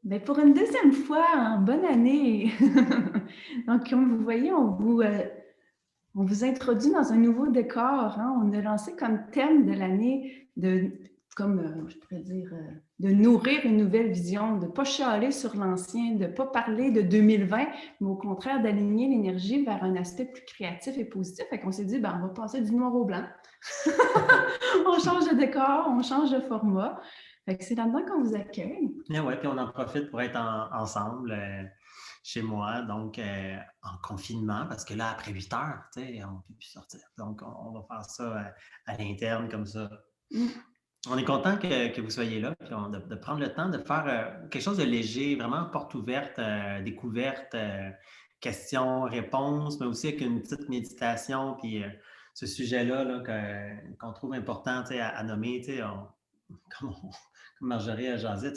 Bien, pour une deuxième fois, en bonne année. Donc, comme vous voyez, on vous introduit dans un nouveau décor. Hein. On a lancé comme thème de l'année je pourrais dire, de nourrir une nouvelle vision, de ne pas chialer sur l'ancien, de ne pas parler de 2020, mais au contraire d'aligner l'énergie vers un aspect plus créatif et positif. Fait qu'on s'est dit, ben, on va passer du noir au blanc. On change de décor, on change de format. Fait que c'est là-dedans qu'on vous accueille. Ouais, puis on en profite pour être ensemble chez moi, donc en confinement, parce que là, après 8 heures, on ne peut plus sortir. Donc, on va faire ça à l'interne comme ça. Mm. On est content que vous soyez là, puis de prendre le temps de faire quelque chose de léger, vraiment porte ouverte, découverte, questions, réponses, mais aussi avec une petite méditation, puis ce sujet-là qu'on trouve important à nommer, comme, comme Marjorie a jasé,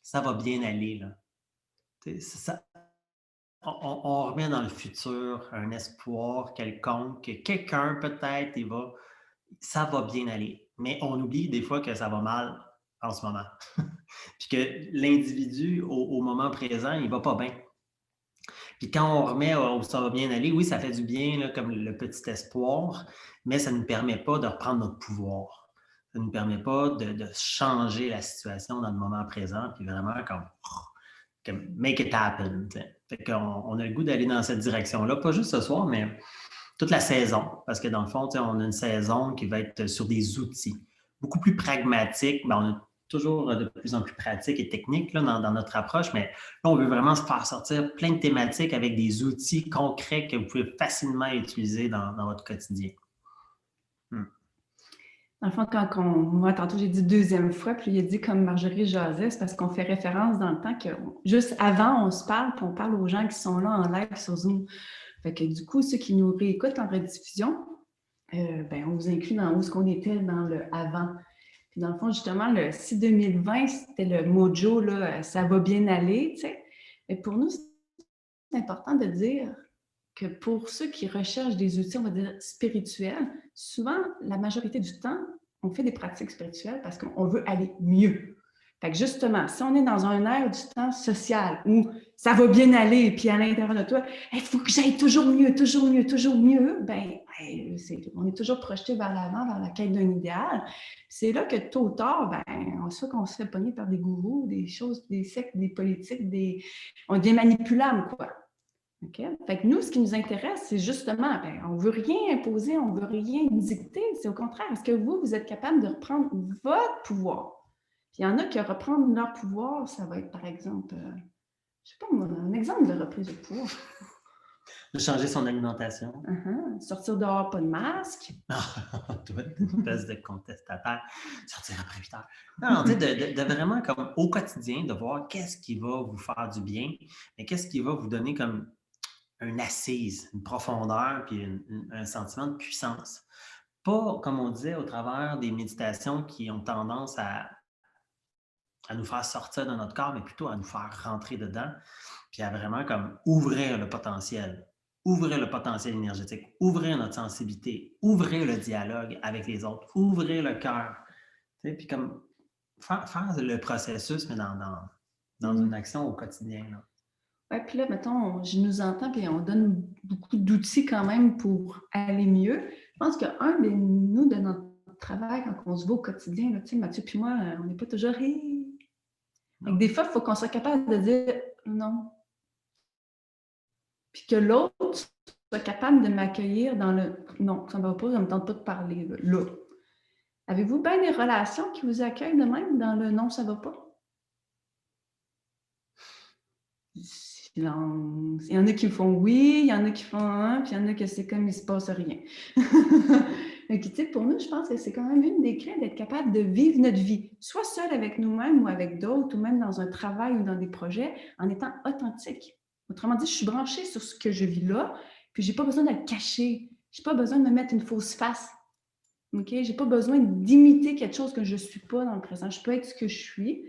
ça va bien aller. Là. On remet dans le futur un espoir quelconque, que quelqu'un peut-être, ça va bien aller. Mais on oublie des fois que ça va mal en ce moment. Puis que l'individu, au moment présent, il va pas bien. Puis quand on remet où ça va bien aller, oui, ça fait du bien, là, comme le petit espoir, mais ça ne nous permet pas de reprendre notre pouvoir. Ça ne nous permet pas de changer la situation dans le moment présent, puis vraiment comme make it happen. T'sais. Fait qu'on a le goût d'aller dans cette direction-là, pas juste ce soir, mais toute la saison. Parce que dans le fond, on a une saison qui va être sur des outils beaucoup plus pragmatiques. Ben, on est toujours de plus en plus pratique et technique là, dans notre approche, mais là, on veut vraiment se faire sortir plein de thématiques avec des outils concrets que vous pouvez facilement utiliser dans votre quotidien. Dans le fond, moi, tantôt, j'ai dit deuxième fois, puis il a dit comme Marjorie jasait, c'est parce qu'on fait référence dans le temps que juste avant, on se parle, puis on parle aux gens qui sont là en live sur Zoom. Fait que du coup, ceux qui nous réécoutent en rediffusion, ben, on vous inclut dans où ce qu'on était dans le avant. Puis dans le fond, justement, si 2020, c'était le mojo, là, ça va bien aller, tu sais. Mais pour nous, c'est important de dire que pour ceux qui recherchent des outils, on va dire spirituels, souvent, la majorité du temps, on fait des pratiques spirituelles parce qu'on veut aller mieux. Fait que justement, si on est dans un air du temps social où ça va bien aller, puis à l'intérieur de toi, il faut que j'aille toujours mieux, toujours mieux, toujours mieux, ben, on est toujours projeté vers l'avant, vers la quête d'un idéal. C'est là que tôt ou tard, ben, soit qu'on se fait pogner par des gourous, des choses, des sectes, des politiques, on devient manipulable, quoi. Okay? Fait que nous, ce qui nous intéresse, c'est justement, ben, on ne veut rien imposer, on ne veut rien dicter. C'est au contraire, est-ce que vous êtes capable de reprendre votre pouvoir? Puis il y en a qui reprendre leur pouvoir, ça va être par exemple, je ne sais pas, un exemple de reprise de pouvoir. De changer son alimentation. Sortir dehors, pas de masque. Une espèce de contestataire. Sortir après 8 heures. Non, tu sais, de vraiment comme au quotidien, de voir qu'est-ce qui va vous faire du bien, mais qu'est-ce qui va vous donner comme une assise, une profondeur, puis un sentiment de puissance. Pas, comme on disait, au travers des méditations qui ont tendance à nous faire sortir de notre corps, mais plutôt à nous faire rentrer dedans, puis à vraiment comme ouvrir le potentiel énergétique, ouvrir notre sensibilité, ouvrir le dialogue avec les autres, ouvrir le cœur, tu sais, puis comme faire le processus, mais dans une action au quotidien. Là. Ouais, puis là, mettons, je nous entends, puis on donne beaucoup d'outils quand même pour aller mieux. Je pense qu'un de nous, de notre travail, quand on se voit au quotidien, là, tu sais, Mathieu puis moi, on n'est pas toujours... Donc, des fois, il faut qu'on soit capable de dire non. Puis que l'autre soit capable de m'accueillir dans le non, ça ne va pas, ça ne me tente pas de parler là. Avez-vous bien des relations qui vous accueillent de même dans le non, ça ne va pas? Silence. Il y en a qui font oui, il y en a qui font un, puis il y en a que c'est comme il ne se passe rien. Donc, tu sais, pour nous, je pense que c'est quand même une des clés d'être capable de vivre notre vie, soit seul avec nous-mêmes ou avec d'autres, ou même dans un travail ou dans des projets, en étant authentique. Autrement dit, je suis branchée sur ce que je vis là, puis je n'ai pas besoin de le cacher. Je n'ai pas besoin de me mettre une fausse face. Okay? Je n'ai pas besoin d'imiter quelque chose que je ne suis pas dans le présent. Je peux être ce que je suis.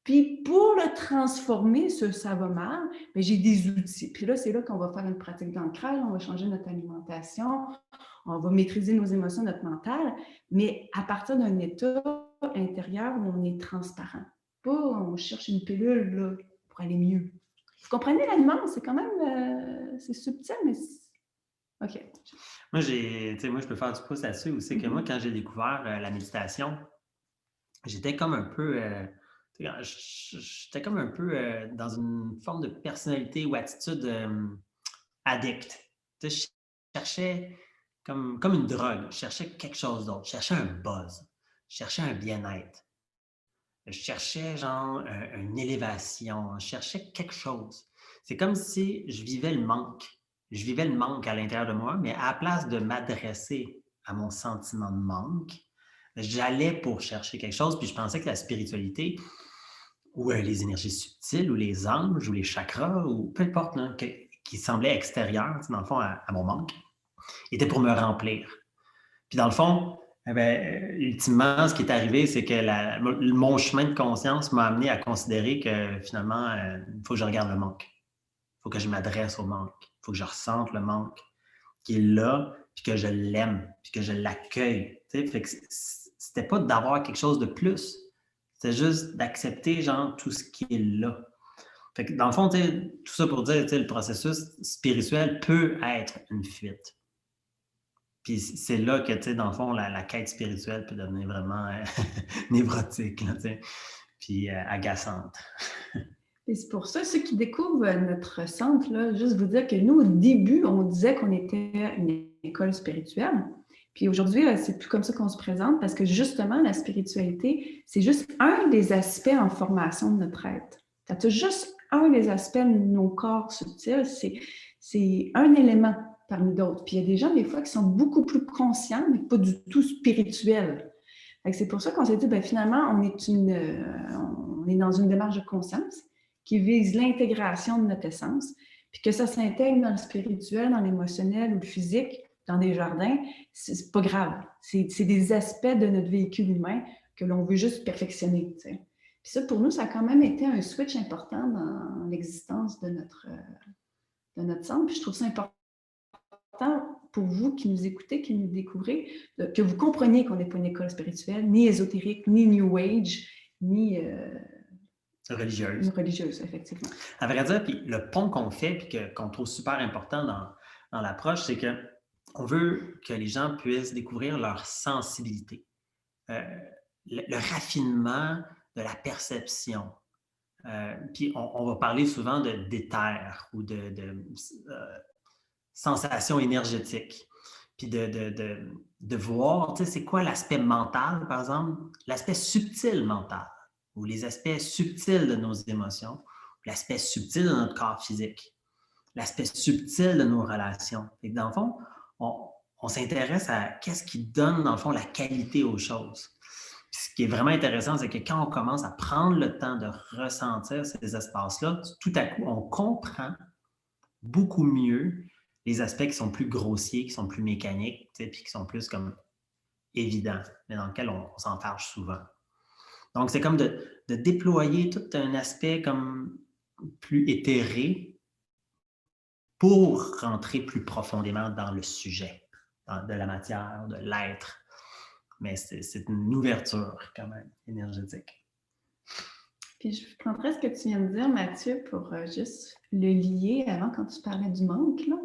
Puis pour le transformer, ça va mal, mais j'ai des outils. Puis là, c'est là qu'on va faire une pratique d'ancrage, on va changer notre alimentation, on va maîtriser nos émotions, notre mental, mais à partir d'un état intérieur où on est transparent. pas on cherche une pilule là, pour aller mieux. Vous comprenez la nuance? C'est quand même c'est subtil, mais OK. Moi, moi, je peux faire du pouce là-dessus aussi, que moi, Mhm. quand j'ai découvert la méditation, j'étais comme un peu, j'étais comme un peu dans une forme de personnalité ou attitude addict. Tu sais, je cherchais comme une drogue, je cherchais quelque chose d'autre, je cherchais un buzz, je cherchais un bien-être, je cherchais genre une élévation, je cherchais quelque chose. C'est comme si je vivais le manque. Je vivais le manque à l'intérieur de moi, mais à la place de m'adresser à mon sentiment de manque, j'allais pour chercher quelque chose, puis je pensais que la spiritualité, ou les énergies subtiles, ou les anges, ou les chakras, ou peu importe, là, qui semblaient extérieurs, dans le fond, à mon manque, était pour me remplir. Puis dans le fond, ultimement, ce qui est arrivé, c'est que mon chemin de conscience m'a amené à considérer que finalement, il faut que je regarde le manque. Il faut que je m'adresse au manque. Il faut que je ressente le manque qui est là, puis que je l'aime, puis que je l'accueille. Fait que c'était pas d'avoir quelque chose de plus. C'était juste d'accepter genre tout ce qui est là. Fait que dans le fond, tout ça pour dire, le processus spirituel peut être une fuite. Puis c'est là que, dans le fond, la quête spirituelle peut devenir vraiment névrotique, là, puis agaçante. Et c'est pour ça, ceux qui découvrent notre centre, là, juste vous dire que nous, au début, on disait qu'on était une école spirituelle. Puis aujourd'hui, c'est plus comme ça qu'on se présente parce que justement, la spiritualité, c'est juste un des aspects en formation de notre être. C'est juste un des aspects de nos corps subtils. C'est un élément parmi d'autres. Puis il y a des gens, des fois, qui sont beaucoup plus conscients, mais pas du tout spirituels. C'est pour ça qu'on s'est dit, ben, finalement, on est dans une démarche de conscience qui vise l'intégration de notre essence, puis que ça s'intègre dans le spirituel, dans l'émotionnel ou le physique, dans des jardins, c'est pas grave. C'est des aspects de notre véhicule humain que l'on veut juste perfectionner. T'sais. Puis ça, pour nous, ça a quand même été un switch important dans l'existence de notre centre. Puis je trouve ça important pour vous qui nous écoutez, qui nous découvrez, que vous compreniez qu'on n'est pas une école spirituelle, ni ésotérique, ni New Age, ni religieuse. Une religieuse, effectivement. À vrai dire, puis le pont qu'on fait, puis qu'on trouve super important dans l'approche, c'est qu'on veut que les gens puissent découvrir leur sensibilité, le raffinement de la perception. Puis on va parler souvent d'éther ou de sensations énergétiques. Puis de voir, tu sais, c'est quoi l'aspect mental, par exemple, l'aspect subtil mental, ou les aspects subtils de nos émotions, l'aspect subtil de notre corps physique, l'aspect subtil de nos relations. Et dans le fond, on s'intéresse à qu'est-ce qui donne, dans le fond, la qualité aux choses. Puis ce qui est vraiment intéressant, c'est que quand on commence à prendre le temps de ressentir ces espaces-là, tout à coup, on comprend beaucoup mieux les aspects qui sont plus grossiers, qui sont plus mécaniques, puis qui sont plus comme évidents, mais dans lesquels on s'en fâche souvent. Donc, c'est comme de déployer tout un aspect comme plus éthéré pour rentrer plus profondément dans le sujet, de la matière, de l'être. Mais c'est une ouverture quand même énergétique. Puis je prendrais ce que tu viens de dire, Mathieu, pour juste le lier avant quand tu parlais du manque. Là.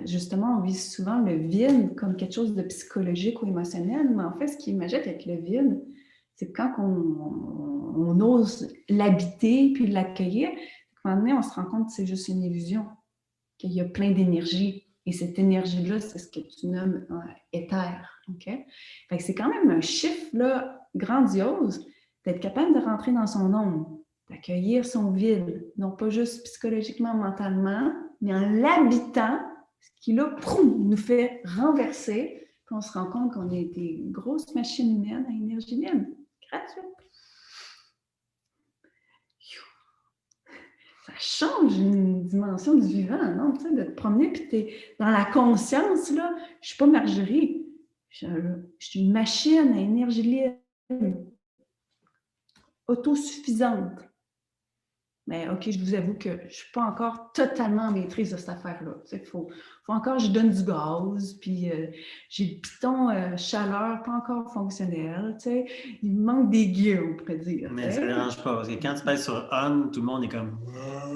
Justement, on vise souvent le vide comme quelque chose de psychologique ou émotionnel, mais en fait, ce qui est magique avec le vide, c'est quand on ose l'habiter puis l'accueillir, à un moment donné, on se rend compte que c'est juste une illusion, qu'il y a plein d'énergie. Et cette énergie-là, c'est ce que tu nommes éther. Okay? Fait que c'est quand même un chiffre là, grandiose d'être capable de rentrer dans son ombre, d'accueillir son vide, non pas juste psychologiquement, mentalement, mais en l'habitant, ce qui là, proum, nous fait renverser, puis on se rend compte qu'on est des grosses machines humaines à énergie libre, gratuite. Ça change une dimension du vivant, non? Tu sais, de te promener, puis t'es dans la conscience, là, je suis pas Marjorie, je suis une machine à énergie libre, autosuffisante. Mais OK, je vous avoue que je ne suis pas encore totalement en maîtrise de cette affaire-là. Il faut encore que je donne du gaz, puis j'ai le piton chaleur pas encore fonctionnel. Il me manque des gears, on pourrait dire. Mais ça ne dérange pas, parce que quand tu pèses sur on, tout le monde est comme.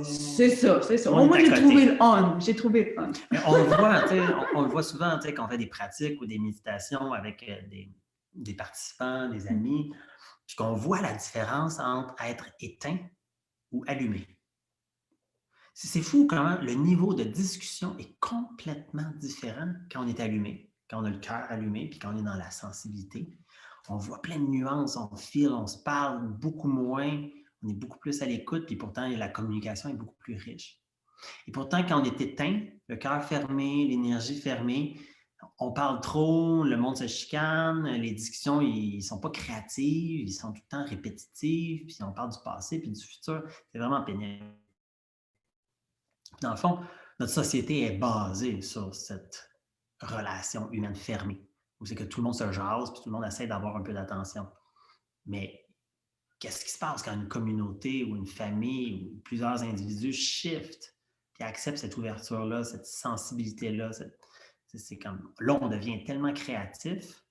C'est ça, c'est ça. Tout le monde Moi, est à j'ai côté. trouvé le on. J'ai trouvé le on. Mais on le voit, on le voit souvent quand on fait des pratiques ou des méditations avec des participants, des amis, puis qu'on voit la différence entre être éteint ou allumé. C'est fou comment le niveau de discussion est complètement différent quand on est allumé, quand on a le cœur allumé, puis quand on est dans la sensibilité. On voit plein de nuances, on file, on se parle beaucoup moins, on est beaucoup plus à l'écoute, puis pourtant la communication est beaucoup plus riche. Et pourtant, quand on est éteint, le cœur fermé, l'énergie fermée, on parle trop, le monde se chicane, les discussions, ils ne sont pas créatives, ils sont tout le temps répétitives, puis on parle du passé puis du futur. C'est vraiment pénible. Dans le fond, notre société est basée sur cette relation humaine fermée, où c'est que tout le monde se jase, puis tout le monde essaie d'avoir un peu d'attention. Mais qu'est-ce qui se passe quand une communauté ou une famille ou plusieurs individus shiftent puis acceptent cette ouverture-là, cette sensibilité-là? C'est comme, là, on devient tellement créatif,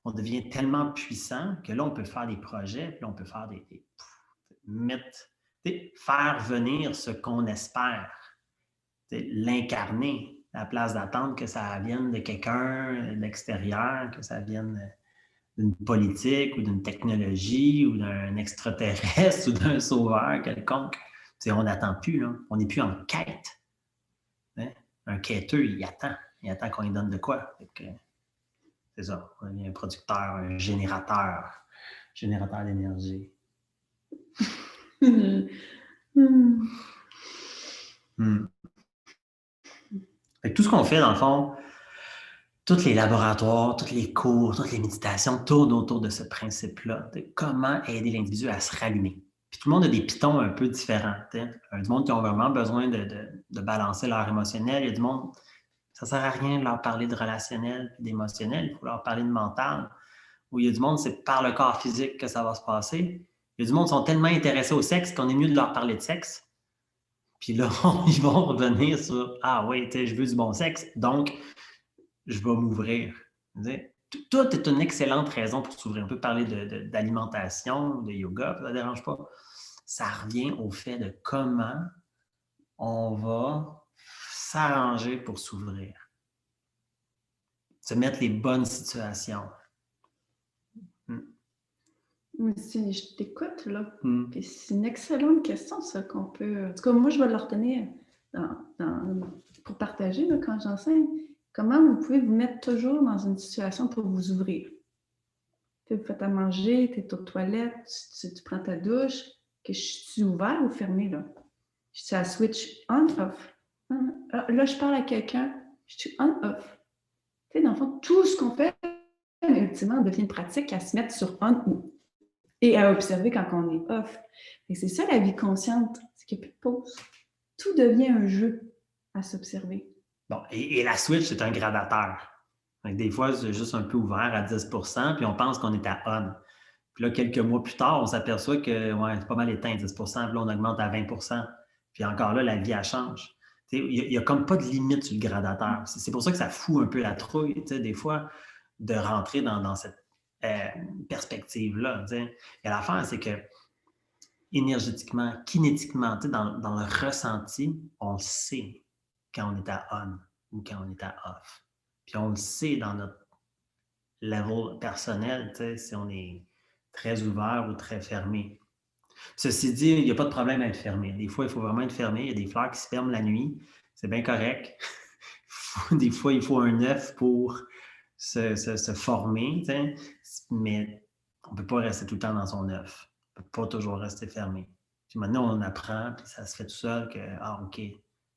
on devient tellement puissant que là, on peut faire des projets, puis là, on peut faire faire venir ce qu'on espère, l'incarner à la place d'attendre que ça vienne de quelqu'un de l'extérieur, que ça vienne d'une politique ou d'une technologie ou d'un extraterrestre ou d'un sauveur quelconque. T'sais, on n'attend plus, là. On n'est plus en quête. Hein? Un quêteux, il attend. Il attend qu'on lui donne de quoi. C'est ça. On devient un producteur, un générateur d'énergie. Fait que tout ce qu'on fait, dans le fond, tous les laboratoires, tous les cours, toutes les méditations tournent autour de ce principe-là, de comment aider l'individu à se rallumer. Puis tout le monde a des pitons un peu différents. Il y a du monde qui ont vraiment besoin de balancer leur émotionnel. Il y a du monde, ça ne sert à rien de leur parler de relationnel et d'émotionnel. Il faut leur parler de mental. Ou il y a du monde, c'est par le corps physique que ça va se passer. Il y a du monde qui sont tellement intéressés au sexe qu'on est mieux de leur parler de sexe. Puis là, ils vont revenir sur « Ah oui, je veux du bon sexe, donc je vais m'ouvrir. » Tout est une excellente raison pour s'ouvrir. On peut parler d'alimentation, de yoga, ça ne dérange pas. Ça revient au fait de comment on va s'arranger pour s'ouvrir. Se mettre les bonnes situations. Si je t'écoute, là, puis c'est une excellente question, ça, qu'on peut... En tout cas, moi, je vais le retenir pour partager là, quand j'enseigne. Comment vous pouvez vous mettre toujours dans une situation pour vous ouvrir? Tu fais à manger, tu es aux toilettes, tu prends ta douche, que je suis ouvert ou fermé, là? Je suis à switch on-off. Là, je parle à quelqu'un, je suis on-off. Tu sais, dans le fond, tout ce qu'on fait, ultimement, devient une pratique à se mettre sur on ou et à observer quand on est off. Et c'est ça la vie consciente, c'est qu'il n'y a plus de pause. Tout devient un jeu à s'observer. Bon, et la switch, c'est un gradateur. Donc, des fois, c'est juste un peu ouvert à 10%, puis on pense qu'on est à on. Puis là, quelques mois plus tard, on s'aperçoit que c'est pas mal éteint, 10%, puis là, on augmente à 20%. Puis encore là, la vie, elle change. Il n'y a comme pas de limite sur le gradateur. C'est pour ça que ça fout un peu la trouille, des fois, de rentrer dans cette perspective-là. Et l'affaire, c'est que énergétiquement, kinétiquement, dans le ressenti, on le sait quand on est à on ou quand on est à off. Puis on le sait dans notre level personnel, si on est très ouvert ou très fermé. Ceci dit, il n'y a pas de problème à être fermé. Des fois, il faut vraiment être fermé. Il y a des fleurs qui se ferment la nuit. C'est bien correct. Des fois, il faut un œuf pour se former, mais on ne peut pas rester tout le temps dans son œuf. On ne peut pas toujours rester fermé. Puis maintenant, on apprend, puis ça se fait tout seul que, OK,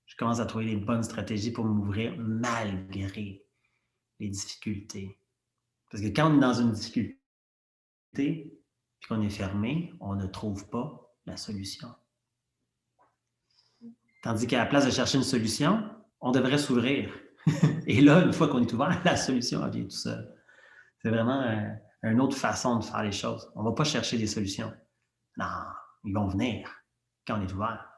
je commence à trouver les bonnes stratégies pour m'ouvrir malgré les difficultés. Parce que quand on est dans une difficulté, puis qu'on est fermé, on ne trouve pas la solution. Tandis qu'à la place de chercher une solution, on devrait s'ouvrir. Et là, une fois qu'on est ouvert, la solution, elle vient tout seul. C'est vraiment une autre façon de faire les choses. On ne va pas chercher des solutions. Non, ils vont venir. quand on est ouvert.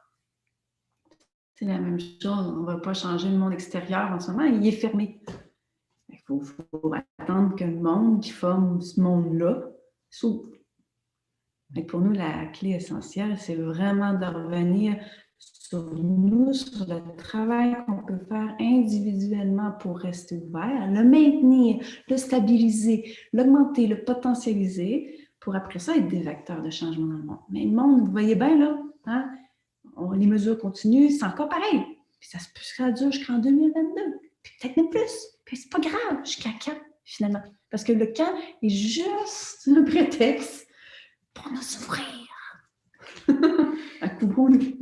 C'est la même chose. On ne va pas changer le monde extérieur en ce moment. Il est fermé. Il faut attendre que le monde qui forme ce monde-là s'ouvre. Pour nous, la clé essentielle, c'est vraiment de revenir sur nous, sur le travail qu'on peut faire individuellement pour rester ouvert, le maintenir, le stabiliser, l'augmenter, le potentialiser, pour après ça être des vecteurs de changement dans le monde. Mais le monde, vous voyez bien là, hein? Les mesures continuent, c'est encore pareil. Puis ça se dure jusqu'en 2022, puis peut-être même plus. Puis c'est pas grave, jusqu'à quand, finalement? Parce que le quand est juste un prétexte pour nous ouvrir. Couvrons-nous.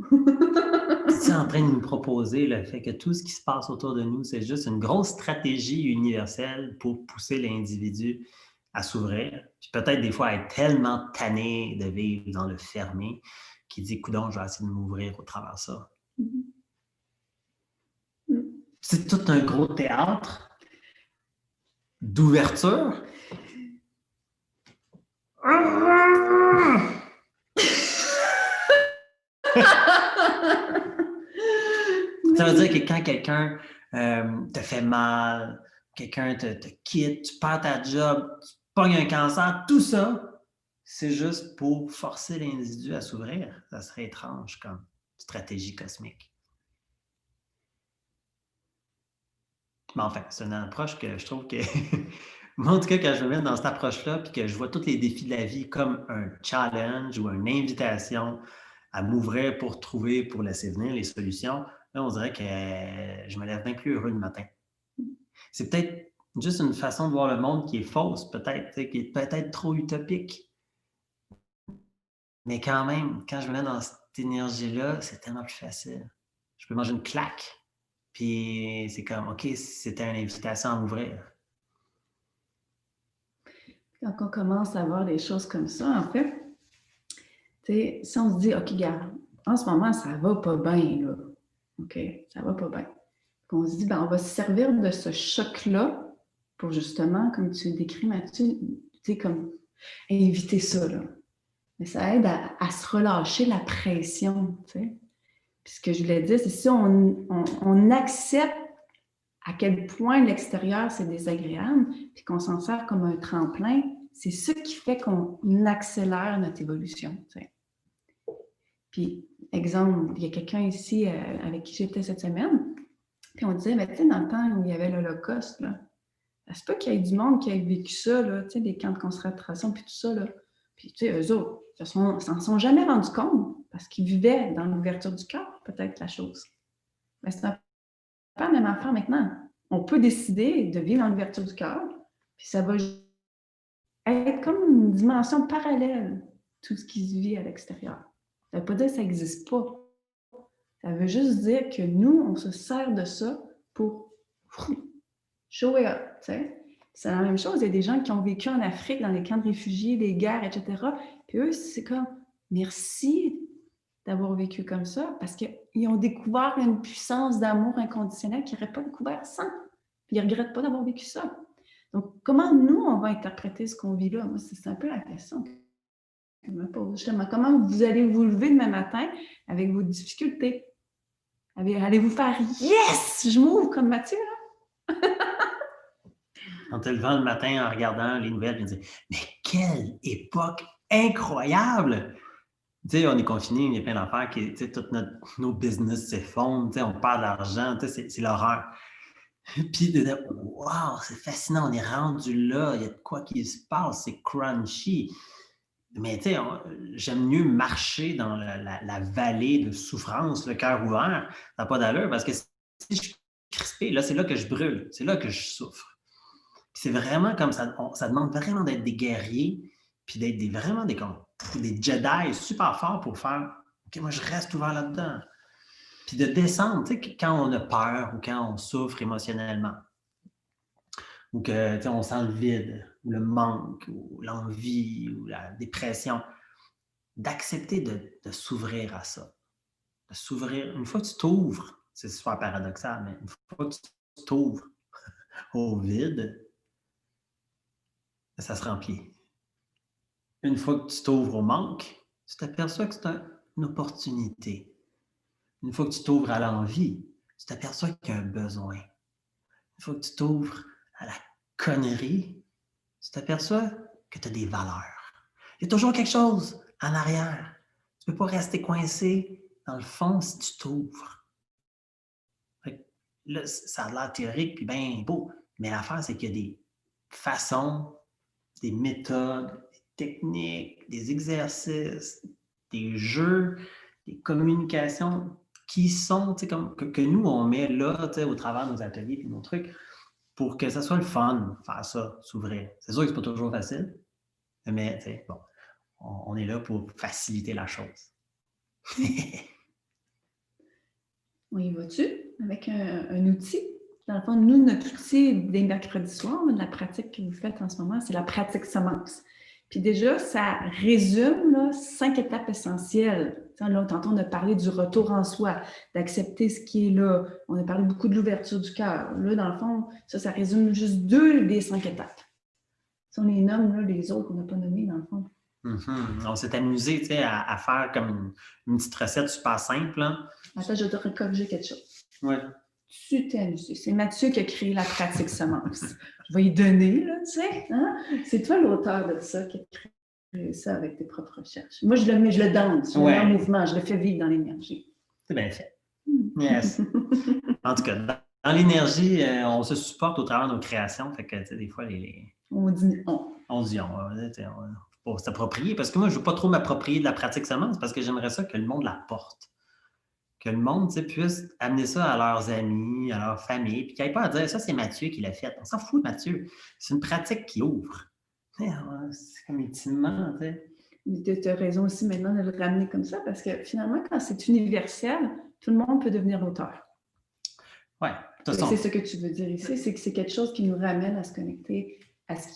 C'est en train de nous proposer le fait que tout ce qui se passe autour de nous, c'est juste une grosse stratégie universelle pour pousser l'individu à s'ouvrir. Puis peut-être des fois être tellement tanné de vivre dans le fermé qu'il dit, coudonc, je vais essayer de m'ouvrir au travers de ça. C'est tout un gros théâtre d'ouverture. Ça veut dire que quand quelqu'un te fait mal, quelqu'un te quitte, tu perds ta job, tu pognes un cancer, tout ça, c'est juste pour forcer l'individu à s'ouvrir. Ça serait étrange comme stratégie cosmique. Mais enfin, c'est une approche que je trouve que... Moi, en tout cas, quand je me mets dans cette approche-là, puis que je vois tous les défis de la vie comme un challenge ou une invitation à m'ouvrir pour trouver, pour laisser venir les solutions, là, on dirait que je me lève bien plus heureux le matin. C'est peut-être juste une façon de voir le monde qui est fausse, peut-être, qui est peut-être trop utopique. Mais quand même, quand je me mets dans cette énergie-là, c'est tellement plus facile. Je peux manger une claque, puis c'est comme, OK, c'était une invitation à m'ouvrir. Quand on commence à voir des choses comme ça, en fait, si on se dit, OK, regarde, en ce moment, ça va pas bien, là. OK, ça va pas bien. On se dit, ben, on va se servir de ce choc-là pour justement, comme tu le décris, Mathieu, comme éviter ça, là. Mais ça aide à se relâcher la pression, tu sais. Puis ce que je voulais dire, c'est si on accepte à quel point l'extérieur, c'est désagréable, puis qu'on s'en sert comme un tremplin, c'est ce qui fait qu'on accélère notre évolution, tu sais. Puis, exemple, il y a quelqu'un ici avec qui j'étais cette semaine, puis on disait, mais tu sais, dans le temps où il y avait l'Holocauste, là, c'est pas qu'il y ait du monde qui ait vécu ça, là, tu sais, des camps de concentration, puis tout ça, là. Puis, tu sais, eux autres, ils s'en sont jamais rendus compte parce qu'ils vivaient dans l'ouverture du cœur, peut-être, la chose. Mais c'est un peu la même affaire maintenant. On peut décider de vivre dans l'ouverture du cœur, puis ça va être comme une dimension parallèle, tout ce qui se vit à l'extérieur. Ça ne veut pas dire que ça n'existe pas. Ça veut juste dire que nous, on se sert de ça pour show it up, tu sais. C'est la même chose, il y a des gens qui ont vécu en Afrique, dans les camps de réfugiés, les guerres, etc. Puis eux, c'est comme, merci d'avoir vécu comme ça, parce qu'ils ont découvert une puissance d'amour inconditionnel qu'ils n'auraient pas découvert sans. Puis ils ne regrettent pas d'avoir vécu ça. Donc, comment nous, on va interpréter ce qu'on vit là? Moi, c'est un peu la question que je me pose. Justement, comment vous allez vous lever demain matin avec vos difficultés? Allez-vous faire « Yes! Je m'ouvre comme Mathieu, là? » En te levant le matin en regardant les nouvelles, je me disais, mais quelle époque incroyable! Tu sais, on est confinés, il y a plein d'affaires qui, tu sais, tous nos business s'effondrent, tu sais, on perd de l'argent, tu sais, c'est l'horreur. Puis de dire, wow, c'est fascinant, on est rendu là, il y a de quoi qui se passe, c'est crunchy. Mais tu sais, j'aime mieux marcher dans la vallée de souffrance, le cœur ouvert, ça n'a pas d'allure, parce que si je suis crispé, là, c'est là que je brûle, c'est là que je souffre. Puis c'est vraiment comme ça, ça demande vraiment d'être des guerriers, puis d'être vraiment des Jedi super forts pour faire, OK, moi je reste ouvert là-dedans. Puis de descendre, tu sais, quand on a peur ou quand on souffre émotionnellement, ou que, tu sais, on sent le vide, ou le manque, ou l'envie, ou la dépression, d'accepter de s'ouvrir à ça. De s'ouvrir. Une fois que tu t'ouvres, c'est super paradoxal, mais une fois que tu t'ouvres au vide, ça se remplit. Une fois que tu t'ouvres au manque, tu t'aperçois que une opportunité. Une fois que tu t'ouvres à l'envie, tu t'aperçois qu'il y a un besoin. Une fois que tu t'ouvres à la connerie, tu t'aperçois que tu as des valeurs. Il y a toujours quelque chose en arrière. Tu ne peux pas rester coincé dans le fond si tu t'ouvres. Là, ça a l'air théorique puis bien beau, mais l'affaire, c'est qu'il y a des façons, des méthodes, des techniques, des exercices, des jeux, des communications qui sont, comme, que nous, on met là, au travers de nos ateliers et nos trucs, pour que ça soit le fun, faire ça, s'ouvrir. C'est sûr que c'est pas toujours facile, mais bon, on est là pour faciliter la chose. On y va-tu avec un outil? Dans le fond, nous, notre outil des mercredis soirs, de la pratique que vous faites en ce moment, c'est la pratique semence. Puis déjà, ça résume là, 5 étapes essentielles. Là, tantôt, on a parlé du retour en soi, d'accepter ce qui est là. On a parlé beaucoup de l'ouverture du cœur. Là, dans le fond, ça résume juste 2 des 5 étapes. Si on les nomme, là, les autres qu'on n'a pas nommés, dans le fond. Mm-hmm. On s'est amusé à faire comme une petite recette super simple. Hein? Attends, je dois corriger quelque chose. Oui. Tu t'es amusé. C'est Mathieu qui a créé la pratique semence. Je vais y donner, là, tu sais. Hein? C'est toi l'auteur de ça qui a créé ça avec tes propres recherches. Moi, je le danse, je le mets en mouvement, je le fais vivre dans l'énergie. C'est bien fait. Yes. En tout cas, dans l'énergie, on se supporte au travers de nos créations. Fait que, des fois, on dit on. On dit on. Pour s'approprier. Parce que moi, je ne veux pas trop m'approprier de la pratique semence parce que j'aimerais ça que le monde la porte. Que le monde puisse amener ça à leurs amis, à leur famille, puis qu'ils n'aient pas à dire ça, c'est Mathieu qui l'a fait. On s'en fout de Mathieu. C'est une pratique qui ouvre. C'est comme intimement, tu sais. Tu as raison aussi maintenant de le ramener comme ça parce que finalement, quand c'est universel, tout le monde peut devenir auteur. Oui. C'est ce que tu veux dire ici, c'est que c'est quelque chose qui nous ramène à se connecter à ce qui.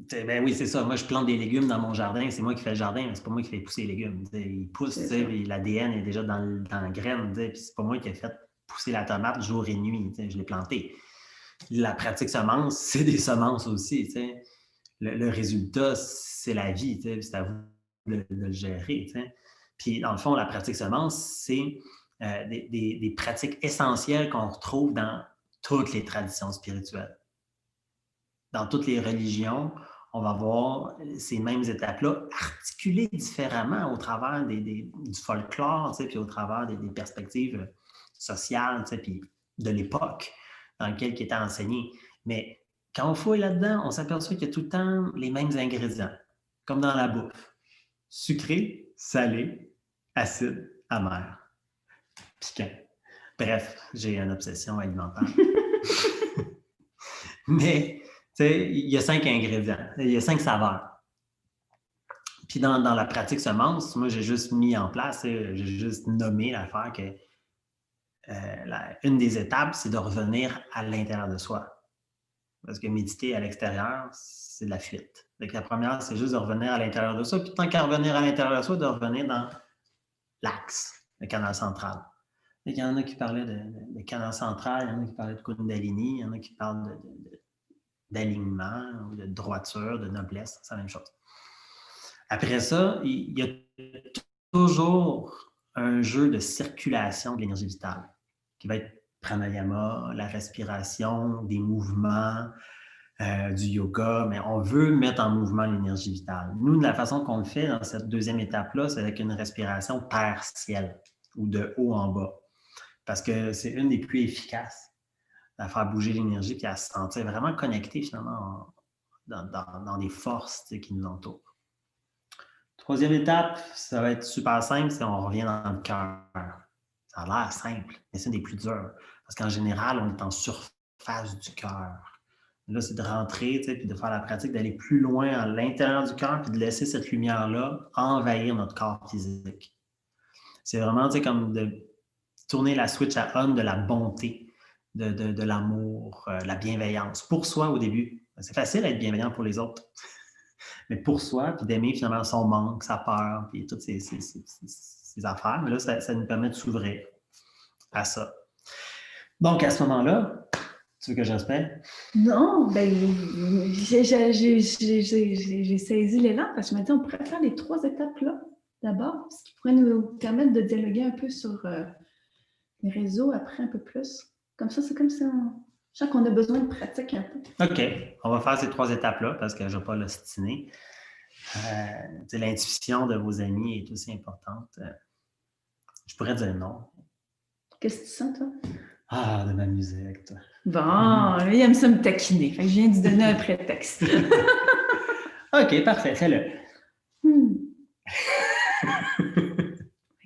Ben oui, c'est ça. Moi, je plante des légumes dans mon jardin. C'est moi qui fais le jardin, mais c'est pas moi qui fais pousser les légumes. Ils poussent, l'ADN est déjà dans la graine. Puis c'est pas moi qui ai fait pousser la tomate jour et nuit. Je l'ai plantée. La pratique semence, c'est des semences aussi. Le résultat, c'est la vie. C'est à vous de le gérer. Puis dans le fond, la pratique semence, c'est des pratiques essentielles qu'on retrouve dans toutes les traditions spirituelles. Dans toutes les religions, on va voir ces mêmes étapes-là articulées différemment au travers du folklore, puis au travers des perspectives sociales, puis de l'époque dans laquelle il était enseigné. Mais quand on fouille là-dedans, on s'aperçoit qu'il y a tout le temps les mêmes ingrédients, comme dans la bouffe. Sucré, salé, acide, amer, piquant. Bref, j'ai une obsession alimentaire. Mais il y a 5 ingrédients, il y a 5 saveurs. Puis dans la pratique semence, moi, j'ai juste mis en place, j'ai juste nommé l'affaire que une des étapes, c'est de revenir à l'intérieur de soi. Parce que méditer à l'extérieur, c'est de la fuite. Donc la première, c'est juste de revenir à l'intérieur de soi. Puis tant qu'à revenir à l'intérieur de soi, de revenir dans l'axe, le canal central. Il y en a qui parlaient de canal central, il y en a qui parlaient de Kundalini, il y en a qui parlent d'alignement, de droiture, de noblesse, c'est la même chose. Après ça, il y a toujours un jeu de circulation de l'énergie vitale qui va être pranayama, la respiration, des mouvements, du yoga, mais on veut mettre en mouvement l'énergie vitale. Nous, de la façon qu'on le fait dans cette deuxième étape-là, c'est avec une respiration terre-ciel ou de haut en bas parce que c'est une des plus efficaces à faire bouger l'énergie et à se sentir vraiment connecté finalement dans des forces qui nous entourent. Troisième étape, ça va être super simple, c'est on revient dans le cœur. Ça a l'air simple, mais c'est une des plus dures. Parce qu'en général, on est en surface du cœur. Là, c'est de rentrer, puis de faire la pratique, d'aller plus loin à l'intérieur du cœur, puis de laisser cette lumière-là envahir notre corps physique. C'est vraiment comme de tourner la switch à on de la bonté, de l'amour, la bienveillance. Pour soi au début. C'est facile d'être bienveillant pour les autres. Mais pour soi, puis d'aimer finalement son manque, sa peur, puis toutes ces affaires. Mais là, ça nous permet de s'ouvrir à ça. Donc, à ce moment-là, tu veux que j'espère? Non, ben j'ai saisi l'élan parce que je me dis on pourrait faire les 3 étapes là. d'abord, ce qui pourrait nous permettre de dialoguer un peu sur les réseaux après un peu plus. Comme ça, c'est comme si je sens qu'on a besoin de pratique un peu. OK, on va faire ces 3 étapes-là parce que je ne vais pas l'ostiner. L'intuition de vos amis est aussi importante. Je pourrais dire non. Qu'est-ce que tu sens, toi? Ah, de m'amuser avec toi. Bon, lui, il aime ça me taquiner. Fait que je viens de lui donner un prétexte. OK, parfait, fais-le.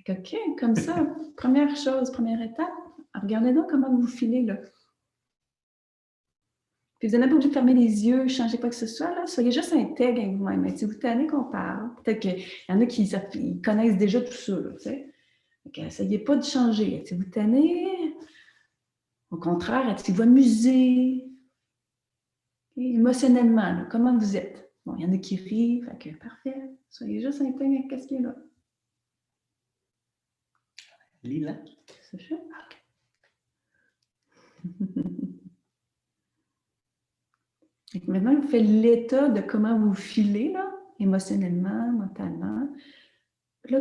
OK, comme ça, première chose, première étape, regardez donc comment vous filez, là. Puis vous n'êtes pas obligé de fermer les yeux, changer quoi que ce soit, là. Soyez juste intègre avec vous-même. Si vous tenez qu'on parle, peut-être qu'il y en a qui ils connaissent déjà tout ça, là, tu sais. Donc, essayez pas de changer. Si vous tenez, au contraire, êtes-vous amusé? Okay? Émotionnellement, là, comment vous êtes? Bon, il y en a qui rient, fait que parfait. Soyez juste intègre avec ce qui est là. Lila? C'est ça? OK. Maintenant, vous faites l'état de comment vous filez, là, émotionnellement, mentalement. Là,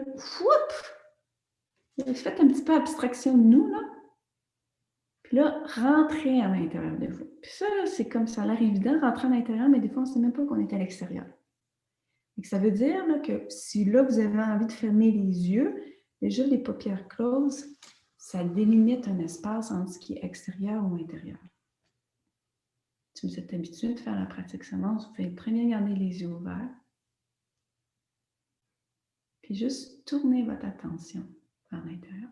faites un petit peu abstraction de nous, là. Puis là, rentrez à l'intérieur de vous. Puis ça, c'est comme ça a l'air évident, rentrer à l'intérieur, mais des fois, on ne sait même pas qu'on est à l'extérieur. Donc, ça veut dire là, que si là, vous avez envie de fermer les yeux, déjà les paupières closes, ça délimite un espace entre ce qui est extérieur ou intérieur. Si vous êtes habitué de faire la pratique semence, vous pouvez très bien garder les yeux ouverts. Puis juste tournez votre attention vers l'intérieur.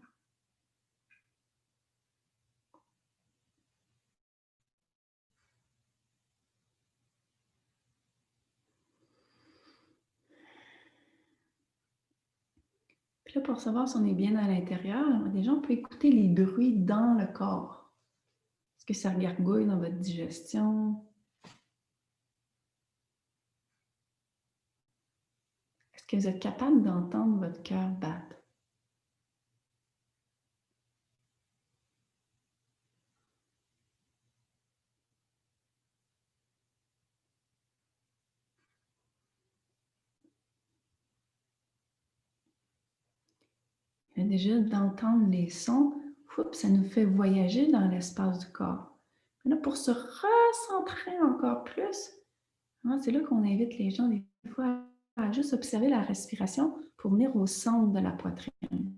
Puis là, pour savoir si on est bien à l'intérieur, déjà, on peut écouter les bruits dans le corps. Est-ce que ça gargouille dans votre digestion? Est-ce que vous êtes capable d'entendre votre cœur battre? Et déjà, d'entendre les sons, ça nous fait voyager dans l'espace du corps. Et là, pour se recentrer encore plus, c'est là qu'on invite les gens des fois à juste observer la respiration pour venir au centre de la poitrine.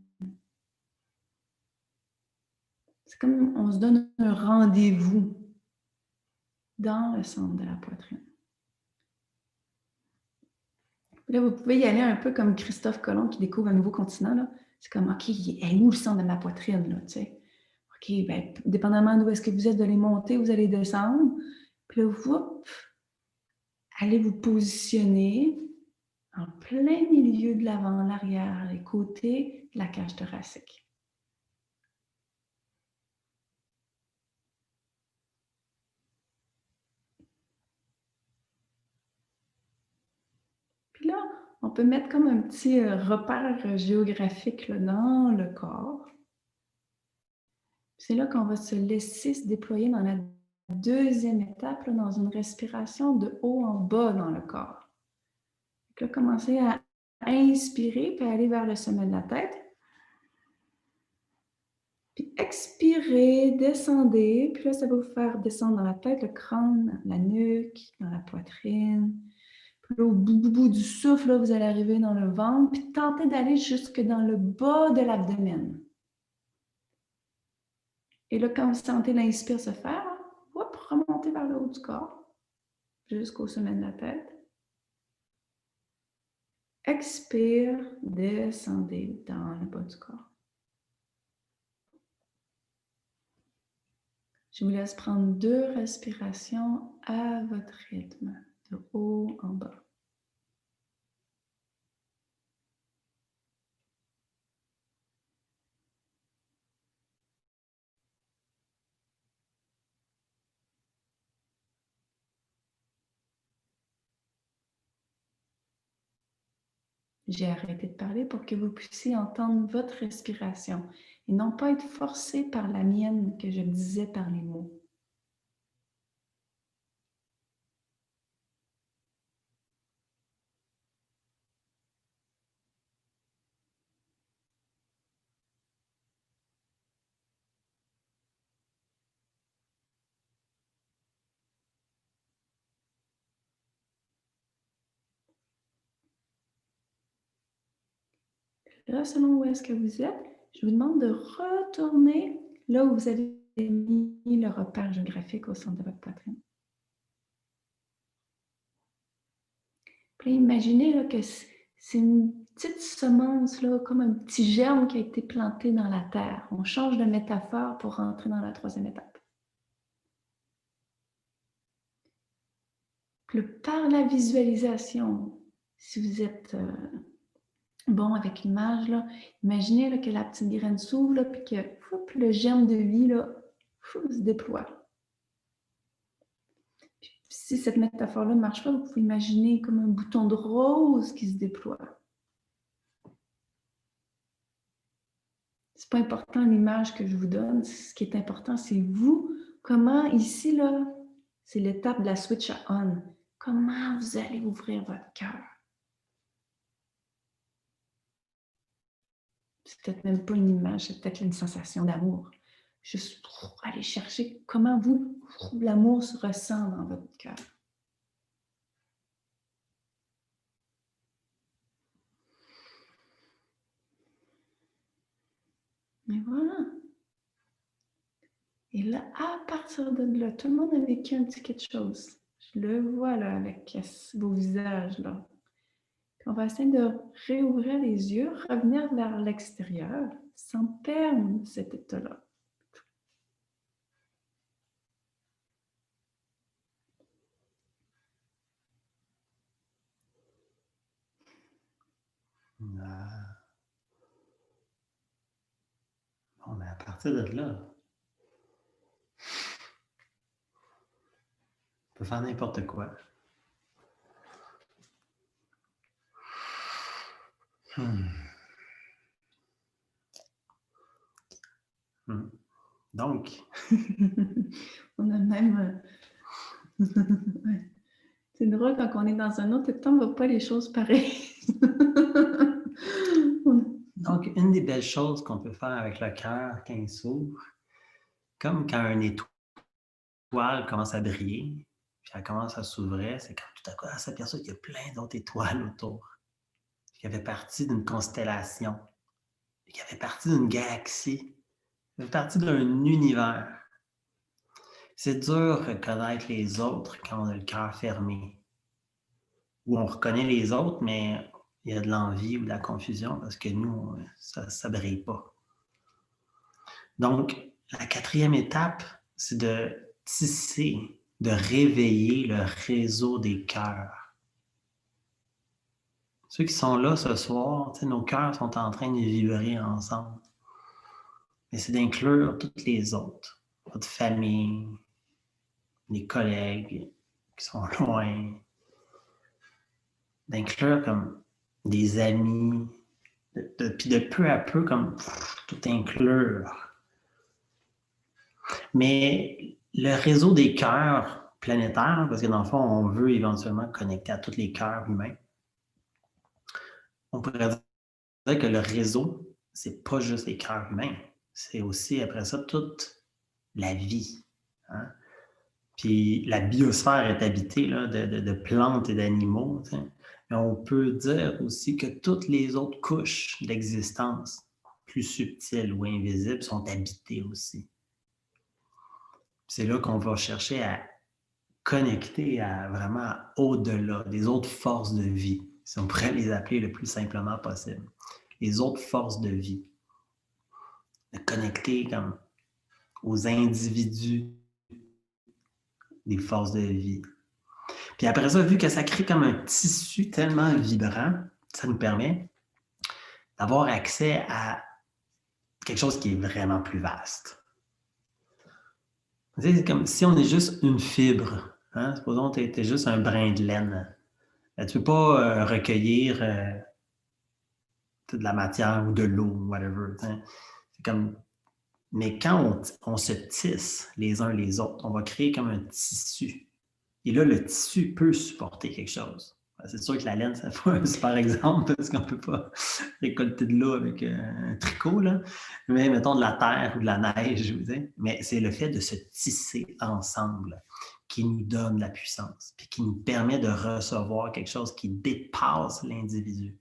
C'est comme on se donne un rendez-vous dans le centre de la poitrine. Là, vous pouvez y aller un peu comme Christophe Colomb qui découvre un nouveau continent. Là. C'est comme, OK, elle est où le centre de ma poitrine? Là, tu sais? OK, bien, dépendamment d'où est-ce que vous êtes, vous allez monter, vous allez descendre. Puis là, allez vous positionner en plein milieu de l'avant, l'arrière, les côtés de la cage thoracique. Puis là, on peut mettre comme un petit repère géographique là, dans le corps. C'est là qu'on va se laisser se déployer dans la deuxième étape, là, dans une respiration de haut en bas dans le corps. Donc là, commencez à inspirer, puis aller vers le sommet de la tête. Puis expirez, descendez. Puis là, ça va vous faire descendre dans la tête, le crâne, la nuque, dans la poitrine. Puis là, au bout du souffle, là, vous allez arriver dans le ventre. Puis tentez d'aller jusque dans le bas de l'abdomen. Et là, quand vous sentez l'inspire se faire, remontez vers le haut du corps, jusqu'au sommet de la tête. Expire, descendez dans le bas du corps. Je vous laisse prendre 2 respirations à votre rythme, de haut en bas. J'ai arrêté de parler pour que vous puissiez entendre votre respiration et non pas être forcé par la mienne que je disais par les mots. Là, selon où est-ce que vous êtes, je vous demande de retourner là où vous avez mis le repère géographique au centre de votre poitrine. Puis là, imaginez là, que c'est une petite semence, là, comme un petit germe qui a été planté dans la terre. On change de métaphore pour rentrer dans la troisième étape. Puis là, par la visualisation, si vous êtes bon avec l'image, là, imaginez là, que la petite graine s'ouvre, puis que le germe de vie là, se déploie. Puis, si cette métaphore-là ne marche pas, vous pouvez imaginer comme un bouton de rose qui se déploie. C'est pas important l'image que je vous donne. Ce qui est important, c'est vous. Comment, ici, là, c'est l'étape de la switch à on. Comment vous allez ouvrir votre cœur? C'est peut-être même pas une image, c'est peut-être une sensation d'amour. Juste pour aller chercher comment vous, l'amour se ressent dans votre cœur. Et voilà. Et là, à partir de là, tout le monde a vécu un petit quelque chose. Je le vois là avec vos visages là. Puis on va essayer de réouvrir les yeux, revenir vers l'extérieur sans perdre cet état-là. Bon, mais à partir de là, on peut faire n'importe quoi. Donc, on a même... C'est drôle, quand on est dans un autre état, on ne voit pas les choses pareilles. Donc, une des belles choses qu'on peut faire avec le cœur quand il s'ouvre, comme quand une étoile commence à briller, puis elle commence à s'ouvrir, c'est quand tout à coup, elle s'aperçoit qu'il y a plein d'autres étoiles autour, qui fait partie d'une constellation, qui fait partie d'une galaxie, qui fait partie d'un univers. C'est dur de reconnaître les autres quand on a le cœur fermé. Ou on reconnaît les autres, mais il y a de l'envie ou de la confusion parce que nous, ça ne brille pas. Donc, la quatrième étape, c'est de tisser, de réveiller le réseau des cœurs. Ceux qui sont là ce soir, nos cœurs sont en train de vibrer ensemble. Mais c'est d'inclure toutes les autres, votre famille, les collègues qui sont loin, d'inclure comme des amis, puis de peu à peu, comme tout inclure. Mais le réseau des cœurs planétaires, parce que dans le fond, on veut éventuellement connecter à tous les cœurs humains, on pourrait dire que le réseau, c'est pas juste les cœurs humains, c'est aussi, après ça, toute la vie. Hein? Puis la biosphère est habitée là, de plantes et d'animaux. T'sais. Mais on peut dire aussi que toutes les autres couches d'existence, plus subtiles ou invisibles, sont habitées aussi. C'est là qu'on va chercher à connecter à vraiment au-delà des autres forces de vie, si on pourrait les appeler le plus simplement possible. Les autres forces de vie. De connecter comme aux individus des forces de vie. Puis après ça, vu que ça crée comme un tissu tellement vibrant, ça nous permet d'avoir accès à quelque chose qui est vraiment plus vaste. C'est comme si on est juste une fibre. Hein? Supposons que tu es juste un brin de laine. Tu ne peux pas recueillir de la matière ou de l'eau, whatever. C'est comme... Mais quand on se tisse les uns les autres, on va créer comme un tissu. Et là, le tissu peut supporter quelque chose. C'est sûr que la laine, ça fait un super exemple parce qu'on ne peut pas récolter de l'eau avec un tricot, là. Mais mettons de la terre ou de la neige, je vous dis. Mais c'est le fait de se tisser ensemble qui nous donne la puissance, puis qui nous permet de recevoir quelque chose qui dépasse l'individu.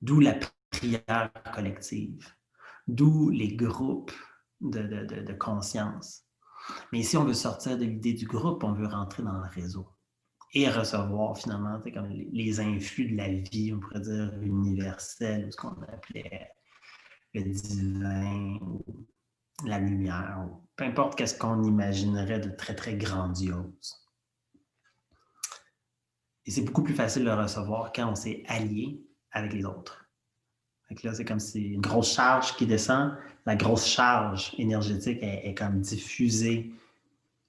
D'où la prière collective, d'où les groupes de conscience. Mais ici, on veut sortir de l'idée du groupe, on veut rentrer dans le réseau et recevoir finalement comme les influx de la vie, on pourrait dire universelle, ou ce qu'on appelait le divin, ou la lumière, ou peu importe qu'est-ce qu'on imaginerait de très, très grandiose. Et c'est beaucoup plus facile de recevoir quand on s'est allié avec les autres. Donc là, c'est comme si une grosse charge qui descend, la grosse charge énergétique est comme diffusée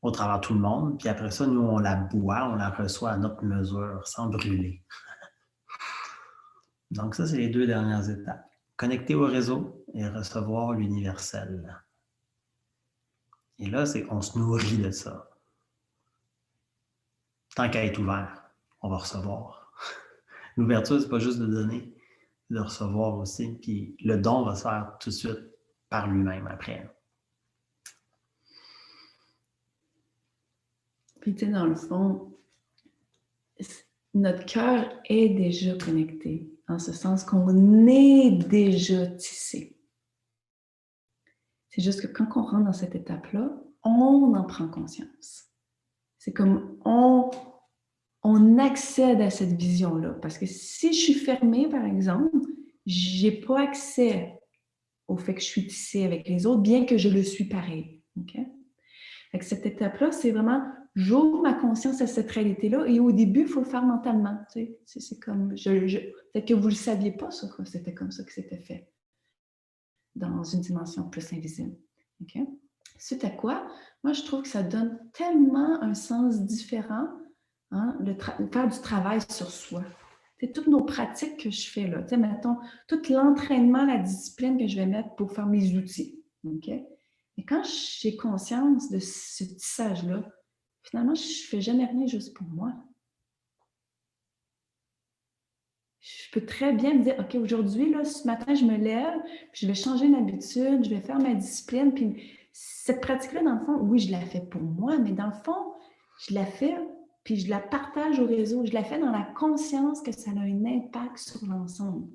au travers de tout le monde. Puis après ça, nous, on la boit, on la reçoit à notre mesure, sans brûler. Donc ça, c'est les 2 dernières étapes. Connecter au réseau et recevoir l'universel. Et là, on se nourrit de ça. Tant qu'à être ouvert, on va recevoir. L'ouverture, c'est pas juste de donner, c'est de recevoir aussi. Puis le don va se faire tout de suite par lui-même après. Puis, tu sais, dans le fond, notre cœur est déjà connecté, en ce sens qu'on est déjà tissé. C'est juste que quand on rentre dans cette étape-là, on en prend conscience. C'est comme on accède à cette vision-là. Parce que si je suis fermée, par exemple, je n'ai pas accès au fait que je suis tissée avec les autres, bien que je le suis pareil. Okay? Fait que cette étape-là, c'est vraiment, j'ouvre ma conscience à cette réalité-là et au début, il faut le faire mentalement. Tu sais, c'est comme, peut-être que vous ne le saviez pas, ça, que c'était comme ça que c'était fait, dans une dimension plus invisible. Okay? Suite à quoi, moi, je trouve que ça donne tellement un sens différent, hein, faire du travail sur soi. C'est toutes nos pratiques que je fais là. Mettons, tout l'entraînement, la discipline que je vais mettre pour faire mes outils. Okay? Et quand j'ai conscience de ce tissage-là, finalement, je ne fais jamais rien juste pour moi. Je peux très bien me dire, OK, aujourd'hui, là, ce matin, je me lève, puis je vais changer une habitude, je vais faire ma discipline. Puis cette pratique-là, dans le fond, oui, je la fais pour moi, mais dans le fond, je la fais, puis je la partage au réseau. Je la fais dans la conscience que ça a un impact sur l'ensemble.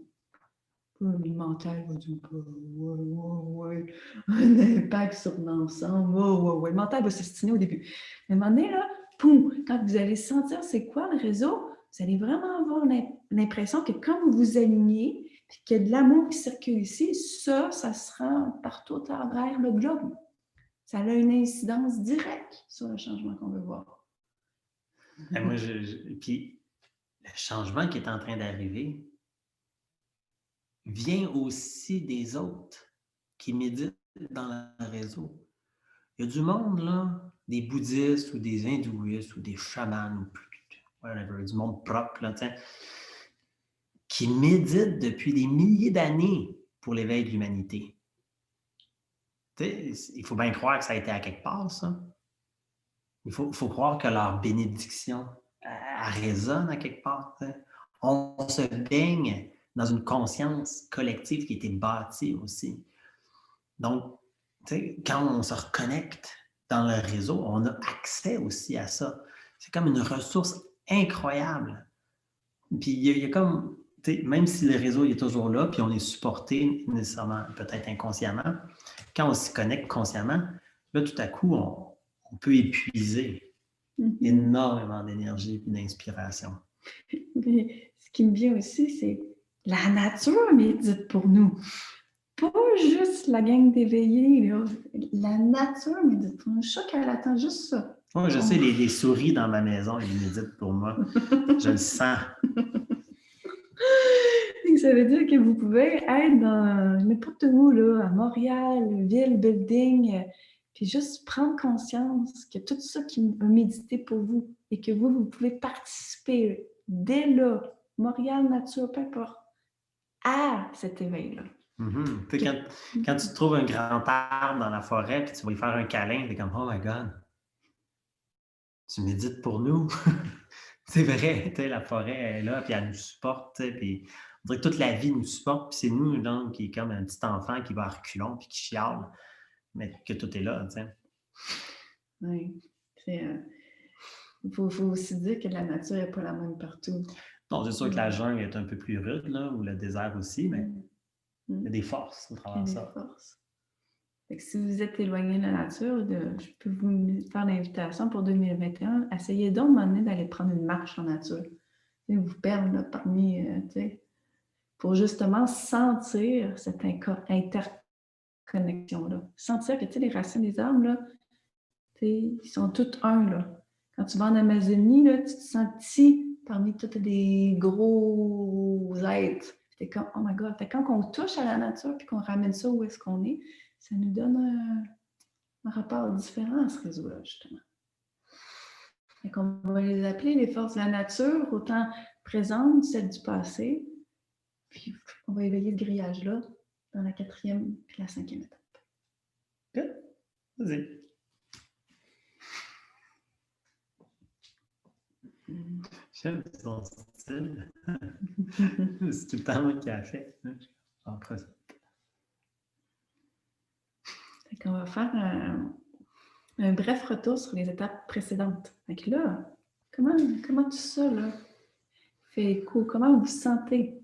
Le mental va dire, ouais, un impact sur l'ensemble, ouais. Le mental va s'estimer au début. Mais à un moment donné, là, poum, quand vous allez sentir c'est quoi le réseau, vous allez vraiment avoir l'impression que quand vous vous alignez, puis qu'il y a de l'amour qui circule ici, ça se rend partout à travers le globe. Ça a une incidence directe sur le changement qu'on veut voir. Et moi, puis le changement qui est en train d'arriver vient aussi des autres qui méditent dans le réseau. Il y a du monde, là, des bouddhistes ou des hindouistes ou des chamans ou whatever, du monde propre, là, qui méditent depuis des milliers d'années pour l'éveil de l'humanité. Il faut bien croire que ça a été à quelque part, ça. Il faut croire que leur bénédiction résonne à quelque part. T'sais. On se baigne dans une conscience collective qui a été bâtie aussi. Donc, quand on se reconnecte dans le réseau, on a accès aussi à ça. C'est comme une ressource incroyable. Puis il y a comme, même si le réseau est toujours là, puis on est supporté nécessairement, peut-être inconsciemment, quand on s'y connecte consciemment, là, tout à coup, on peut épuiser énormément d'énergie et d'inspiration. Mais ce qui me vient aussi, c'est la nature médite pour nous. Pas juste la gang d'éveillés, là. La nature médite pour nous. Je suis sûre qu'elle attend juste ça. Moi, je sais, les souris dans ma maison, ils méditent pour moi. Je le sens. Ça veut dire que vous pouvez être dans n'importe où, là, à Montréal, ville, building, puis juste prendre conscience que tout ça qui a médité pour vous et que vous pouvez participer dès là, Montréal, nature, peu importe, à cet éveil-là. Quand tu trouves un grand arbre dans la forêt puis tu vas lui faire un câlin, t'es comme « Oh my God! » Tu médites pour nous. C'est vrai, la forêt est là, puis elle nous supporte, puis on dirait que toute la vie nous supporte, puis c'est nous, donc, qui est comme un petit enfant qui va à reculons, puis qui chiale, mais que tout est là, tu sais. Oui, il faut aussi dire que la nature n'est pas la même partout. Non, c'est sûr que la jungle est un peu plus rude, là, ou le désert aussi, mais il y a des forces au Il y a travers des ça. forces. Fait que si vous êtes éloigné de la nature, je peux vous faire l'invitation pour 2021. Essayez donc, un moment donné, d'aller prendre une marche en nature. Vous perdre là, parmi, pour justement sentir cette interconnexion-là. Sentir que, les racines des arbres, là, ils sont tous un, là. Quand tu vas en Amazonie, là, tu te sens petit parmi tous les gros êtres. T'es comme, oh my God. Fait que quand on touche à la nature et qu'on ramène ça où est-ce qu'on est, ça nous donne un rapport différent à ce réseau-là, justement. Fait qu'on va les appeler les forces de la nature, autant présentes, celles du passé, puis on va éveiller ce grillage-là dans la 4e puis la 5e étape. Good. Vas-y. J'aime ton style. C'est tout le temps moi qui a fait. Après ça. Fait qu'on va faire un bref retour sur les étapes précédentes. Fait que là, comment tout ça là, fait écho? Comment vous vous sentez?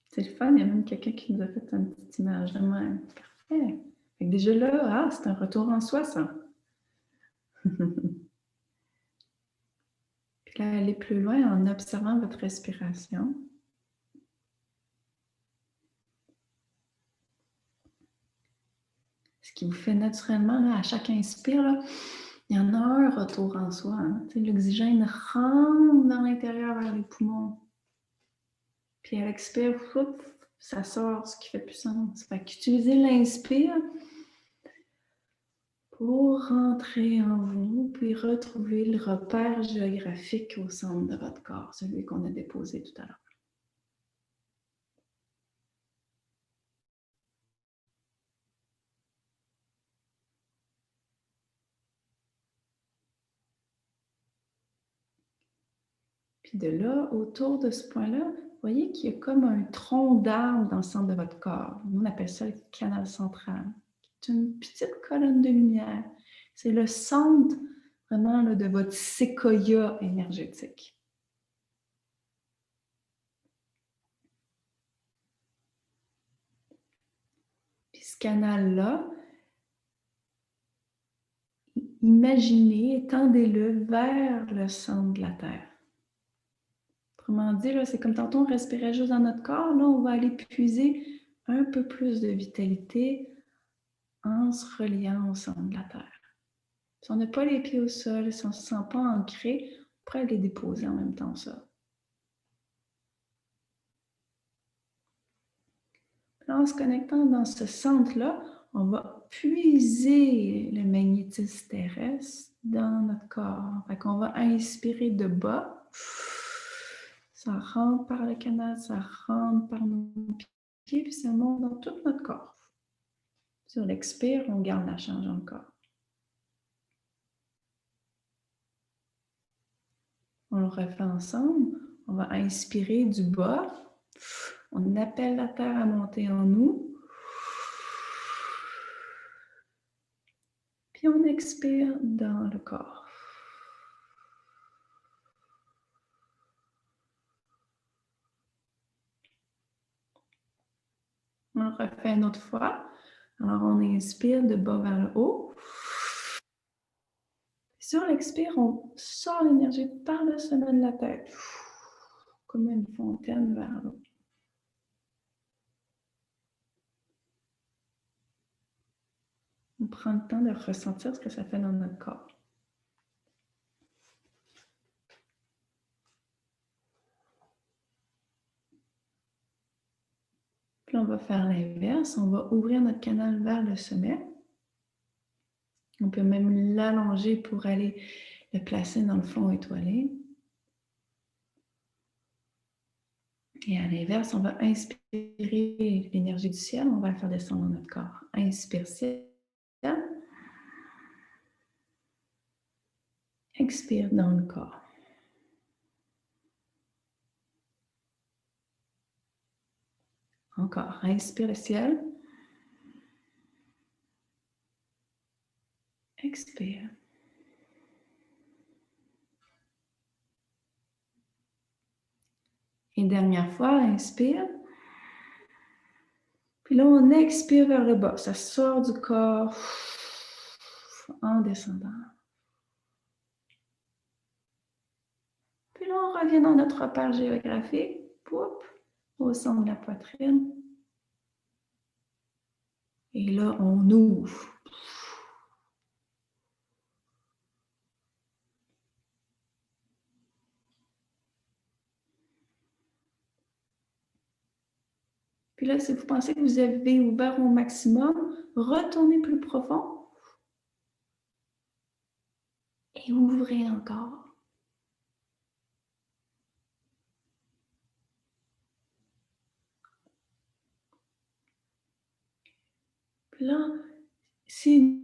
C'est le fun, il y a même quelqu'un qui nous a fait une petite image de même. Parfait. Fait que déjà là, c'est un retour en soi, ça. Puis là, aller plus loin en observant votre respiration. Ce qui vous fait naturellement, là, à chaque inspire, là, il y en a un retour en soi. Hein. L'oxygène rentre dans l'intérieur vers les poumons. Puis à l'expire, ça sort, ce qui fait plus sens. Fait qu'utilisez l'inspire pour rentrer en vous, puis retrouver le repère géographique au centre de votre corps, celui qu'on a déposé tout à l'heure. Puis de là, autour de ce point-là, vous voyez qu'il y a comme un tronc d'arbre dans le centre de votre corps. Nous, on appelle ça le canal central. C'est une petite colonne de lumière. C'est le centre vraiment là, de votre séquoia énergétique. Puis ce canal-là, imaginez, étendez-le vers le centre de la Terre. Autrement dit, là, c'est comme tantôt on respirait juste dans notre corps, là, on va aller puiser un peu plus de vitalité en se reliant au centre de la Terre. Si on n'a pas les pieds au sol, si on ne se sent pas ancré, on pourrait les déposer en même temps ça. Là, en se connectant dans ce centre-là, on va puiser le magnétisme terrestre dans notre corps. Fait qu'on va inspirer de bas. Ça rentre par le canal, ça rentre par nos pieds, puis ça monte dans tout notre corps. Sur l'expire, on garde la charge dans le corps. On le refait ensemble. On va inspirer du bas. On appelle la terre à monter en nous. Puis on expire dans le corps. On le refait une autre fois. Alors on inspire de bas vers le haut. Sur l'expire, on sort l'énergie par le sommet de la tête. Comme une fontaine vers l'eau. On prend le temps de ressentir ce que ça fait dans notre corps. Puis on va faire l'inverse. On va ouvrir notre canal vers le sommet. On peut même l'allonger pour aller le placer dans le fond étoilé. Et à l'inverse, on va inspirer l'énergie du ciel. On va la faire descendre dans notre corps. Inspire ciel. Expire dans le corps. Encore. Inspire le ciel. Expire. Et dernière fois, inspire. Puis là, on expire vers le bas. Ça sort du corps en descendant. Puis là, on revient dans notre repère géographique. Poup, au centre de la poitrine. Et là, on ouvre. Puis là, si vous pensez que vous avez ouvert au maximum, retournez plus profond. Et ouvrez encore. Puis là, si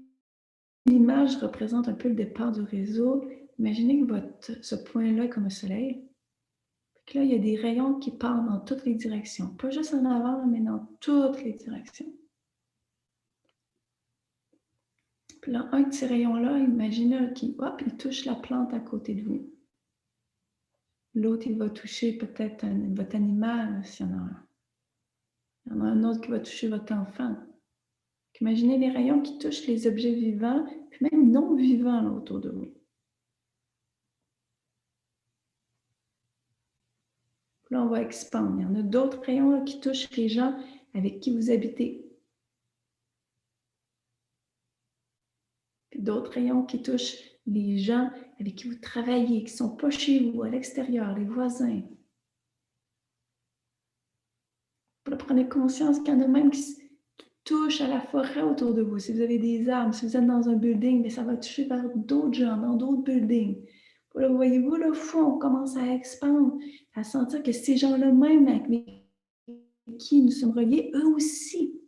l'image représente un peu le départ du réseau, imaginez que ce point-là est comme un soleil. Puis là, il y a des rayons qui partent dans toutes les directions. Pas juste en avant, mais dans toutes les directions. Puis là, un de ces rayons-là, imaginez qu'il il touche la plante à côté de vous. L'autre, il va toucher peut-être votre animal, s'il y en a un. Il y en a un autre qui va toucher votre enfant. Imaginez les rayons qui touchent les objets vivants, puis même non vivants là, autour de vous. Puis là, on va expandre. Il y en a d'autres rayons là, qui touchent les gens avec qui vous habitez. Puis d'autres rayons qui touchent les gens avec qui vous travaillez, qui ne sont pas chez vous, à l'extérieur, les voisins. Puis là, prenez conscience qu'il y en a même qui touchent à la forêt autour de vous. Si vous avez des arbres, si vous êtes dans un building, mais ça va toucher vers d'autres gens, dans d'autres buildings. Puis là, voyez-vous, le fond, on commence à expandre, à sentir que ces gens-là même avec qui nous sommes reliés, eux aussi,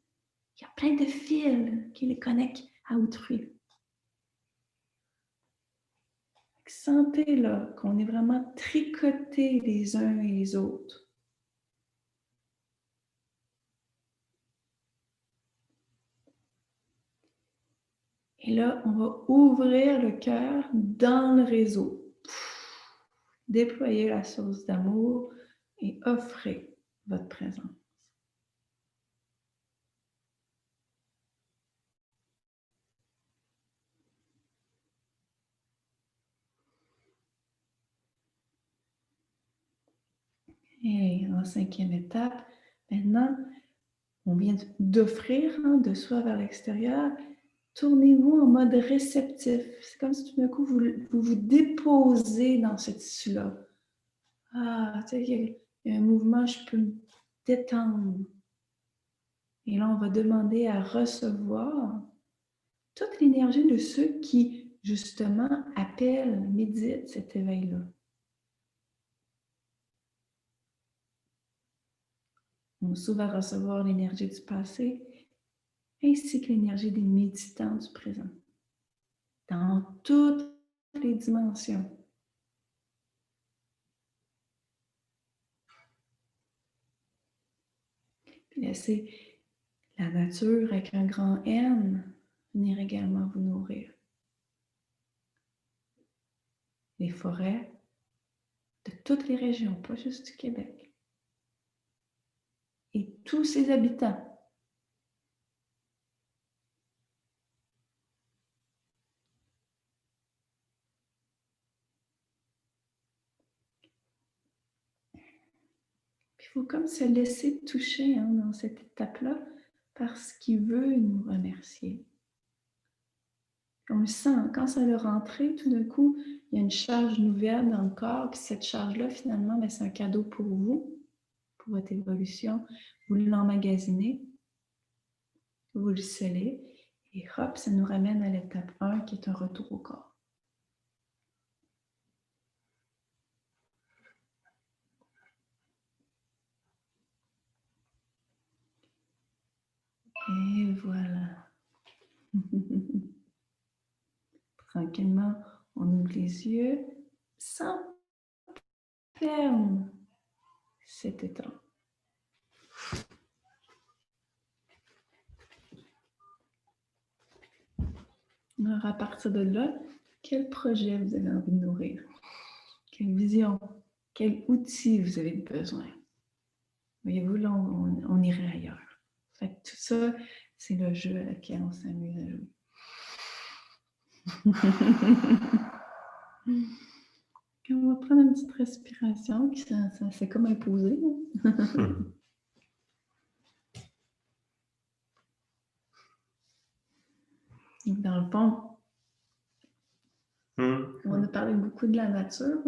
il y a plein de fils qui les connectent à autrui. Sentez là qu'on est vraiment tricotés les uns et les autres. Et là, on va ouvrir le cœur dans le réseau. Déployez la source d'amour et offrez votre présence. Et en 5e étape, maintenant, on vient d'offrir de soi vers l'extérieur. Tournez-vous en mode réceptif. C'est comme si tout d'un coup, vous déposez dans ce tissu-là. Ah, tu sais, il y a un mouvement, je peux me détendre. Et là, on va demander à recevoir toute l'énergie de ceux qui, justement, appellent, méditent cet éveil-là. On s'ouvre à recevoir l'énergie du passé ainsi que l'énergie des méditants du présent, dans toutes les dimensions. Puis laissez la nature avec un grand N venir également vous nourrir. Les forêts de toutes les régions, pas juste du Québec. Et tous ses habitants. Il faut comme se laisser toucher dans cette étape-là parce qu'il veut nous remercier. On le sent, quand ça le rentré, tout d'un coup, il y a une charge nouvelle dans le corps, puis cette charge-là, finalement, c'est un cadeau pour vous, pour votre évolution. Vous l'emmagasinez, vous le scellez, et hop, ça nous ramène à l'étape 1 qui est un retour au corps. Et voilà. Tranquillement, on ouvre les yeux sans ferme cet étang. Alors, à partir de là, quel projet vous avez envie de nourrir? Quelle vision? Quel outil vous avez besoin? Voyez-vous, là, on irait ailleurs. Fait que tout ça, c'est le jeu à lequel on s'amuse à jouer. On va prendre une petite respiration, puis ça c'est comme imposé. Dans le fond, on a parlé beaucoup de la nature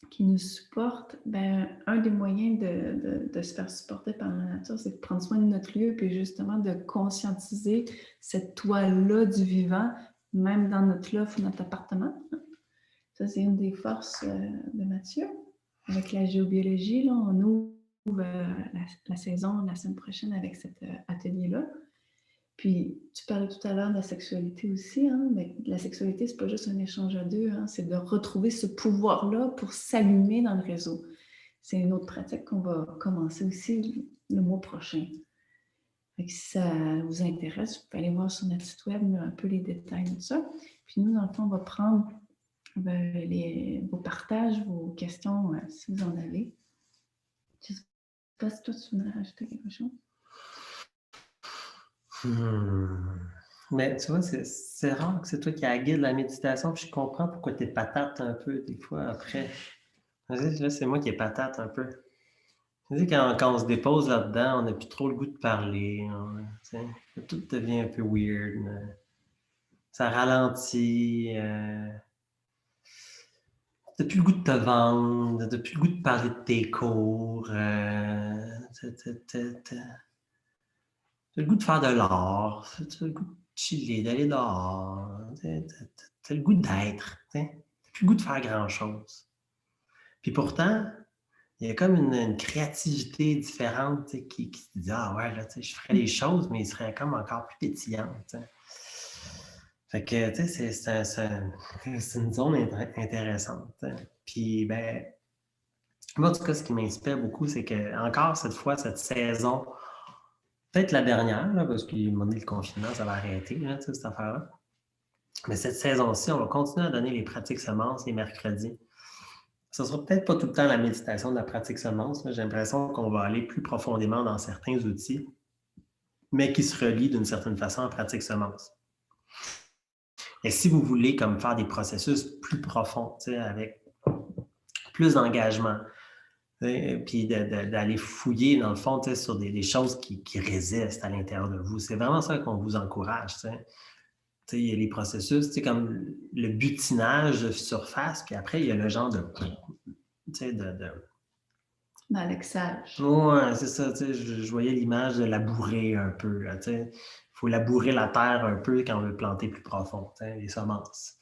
qui nous supporte. Ben, un des moyens de se faire supporter par la nature, c'est de prendre soin de notre lieu, puis justement de conscientiser cette toile-là du vivant, même dans notre loft ou notre appartement. Ça, c'est une des forces de nature. Avec la géobiologie, là, on ouvre la saison la semaine prochaine avec cet atelier-là. Puis, tu parlais tout à l'heure de la sexualité aussi, mais la sexualité, c'est pas juste un échange à deux, c'est de retrouver ce pouvoir-là pour s'allumer dans le réseau. C'est une autre pratique qu'on va commencer aussi le mois prochain. Fait que si ça vous intéresse, vous pouvez aller voir sur notre site web un peu les détails de ça. Puis nous, dans le fond, on va prendre vos partages, vos questions, si vous en avez. Je ne sais pas si toi, tu voudrais rajouter quelque chose. Mais tu vois, c'est rare que c'est toi qui as guide la méditation, puis je comprends pourquoi tu es patate un peu des fois après. Là, c'est moi qui est patate un peu. Tu sais, quand on se dépose là-dedans, on n'a plus trop le goût de parler. Tout devient un peu weird. Ça ralentit. T'as plus le goût de te vendre, t'as plus le goût de parler de tes cours. T'as le goût de faire de l'art, t'as le goût de chiller, d'aller dehors. T'as le goût d'être. T'as plus le goût de faire grand-chose. Puis pourtant, il y a comme une créativité différente qui se dit « Ah ouais, là, je ferais les choses, mais ils seraient comme encore plus pétillantes. » Fait que, tu sais, c'est une zone intéressante. Puis, ben, moi, en tout cas, ce qui m'inspire beaucoup, c'est que encore cette fois, cette saison, peut-être la dernière, là, parce qu'à un moment donné, le confinement, ça va arrêter, là, cette affaire-là. Mais cette saison-ci, on va continuer à donner les pratiques semences les mercredis. Ce ne sera peut-être pas tout le temps la méditation de la pratique semence. J'ai l'impression qu'on va aller plus profondément dans certains outils, mais qui se relient d'une certaine façon en pratique semence. Et si vous voulez comme faire des processus plus profonds, avec plus d'engagement, puis d'aller fouiller, dans le fond, sur des choses qui résistent à l'intérieur de vous, c'est vraiment ça qu'on vous encourage. Il y a les processus, comme le butinage de surface, puis après, il y a le genre de Malaxage. Ouais, c'est ça, je voyais l'image de labourer un peu. Il faut labourer la terre un peu quand on veut planter plus profond, les semences.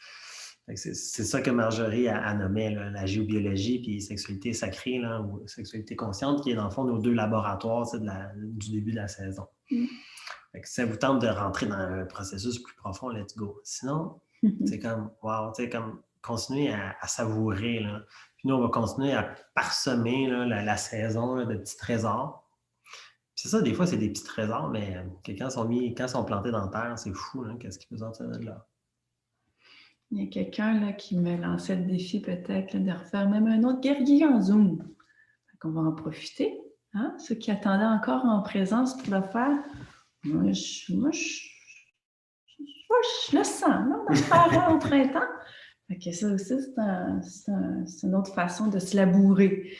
C'est ça que Marjorie a nommé la géobiologie puis sexualité sacrée là, ou sexualité consciente, qui est dans le fond nos deux laboratoires du début de la saison. Fait que si ça vous tente de rentrer dans un processus plus profond, let's go. Sinon, c'est comme, wow, comme continuer à savourer. Là. Puis nous, on va continuer à parsemer là, la saison là, de petits trésors. Puis c'est ça, des fois, c'est des petits trésors, mais quand ils sont plantés dans la terre, c'est fou, hein, qu'est-ce qu'ils peuvent sortir de là. Il y a quelqu'un là, qui me lançait le défi peut-être là, de refaire même un autre guerrier en Zoom. On va en profiter. Hein? Ceux qui attendaient encore en présence pour le faire, moi, je le sens, là, de faire au printemps. Fait que ça aussi, c'est une autre façon de se labourer.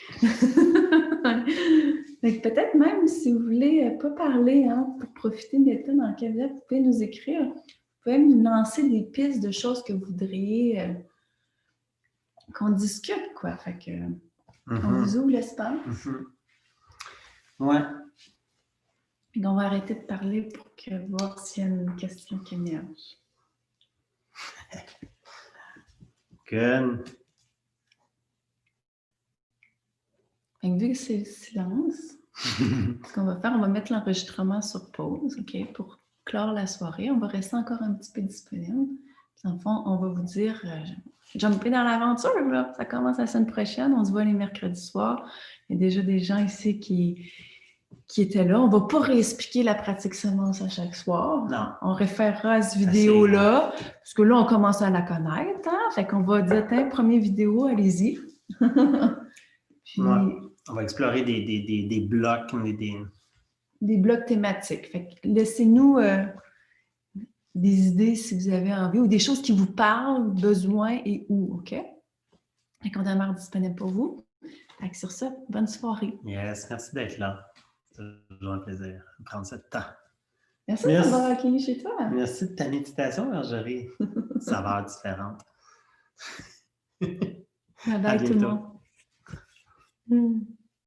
Peut-être même si vous voulez pas parler, pour profiter de l'état dans lequel vous êtes, vous pouvez nous écrire. Vous pouvez nous lancer des pistes de choses que vous voudriez qu'on discute, quoi. Fait que on vous ouvre l'espace. Ouais. Puis on va arrêter de parler pour voir s'il y a une question qui émerge. Good. Vu que c'est le silence, ce qu'on va faire, on va mettre l'enregistrement sur pause, OK, pour clore la soirée. On va rester encore un petit peu disponible. Puis, en fond, on va vous dire, jumper dans l'aventure, là. Ça commence la semaine prochaine. On se voit les mercredis soirs. Il y a déjà des gens ici qui qui étaient là. On ne va pas réexpliquer la pratique semence à chaque soir. Non. On référera à cette vidéo-là, parce que là, on commence à la connaître. Hein? Fait qu'on va dire, tiens, première vidéo, allez-y. Puis, on va explorer des blocs, des blocs thématiques. Fait que laissez-nous des idées si vous avez envie ou des choses qui vous parlent, besoin et où, OK? Fait qu'on démarre disponible pour vous. Fait que sur ça, bonne soirée. Yes, merci d'être là. C'est toujours un plaisir de prendre ce temps. Merci de m'avoir accueilli chez toi. Merci de ta méditation, Marjorie. Saveur différente. Bye bye tout le monde.